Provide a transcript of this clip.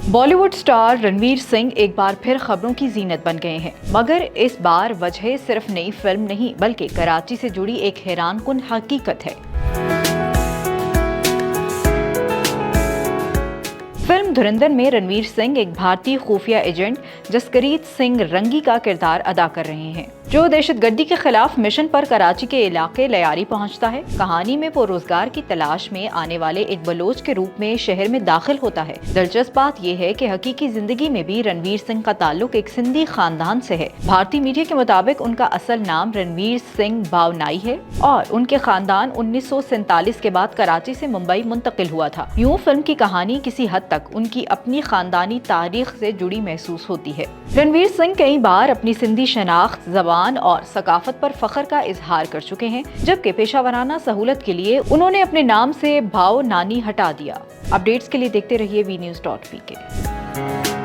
Bollywood star Ranveer Singh एक बार फिर खबरों की जीनत बन गए हैं, मगर इस बार वजह सिर्फ नई फिल्म नहीं बल्कि कराची से जुड़ी एक हैरानकुन हकीकत है। फिल्म धुरंधर में रणवीर सिंह एक भारतीय खुफिया एजेंट जसकरीत सिंह रंगी का किरदार अदा कर रहे हैं, जो दहशतगर्दी के खिलाफ मिशन पर कराची के इलाके लयारी पहुंचता है। कहानी में वो रोजगार की तलाश में आने वाले एक बलोच के रूप में शहर में दाखिल होता है। दिलचस्प बात यह है कि हकीकी जिंदगी में भी रणवीर सिंह का ताल्लुक एक सिंधी खानदान से है। भारतीय मीडिया के मुताबिक उनका असल नाम रणवीर सिंह बावनाई है और उनके खानदान 1947 के बाद कराची से मुंबई मुंतकिल हुआ था। यूं फिल्म की कहानी किसी हद तक उनकी अपनी खानदानी तारीख से जुड़ी महसूस होती है। रणवीर सिंह कई बार अपनी सिंधी शनाख्त, ज़बान और सकाफत पर फख्र का इजहार कर चुके हैं, जबकि पेशावराना सहूलत के लिए उन्होंने अपने नाम से भाव नानी हटा दिया। अपडेट्स के लिए देखते रहिए vnews.pk।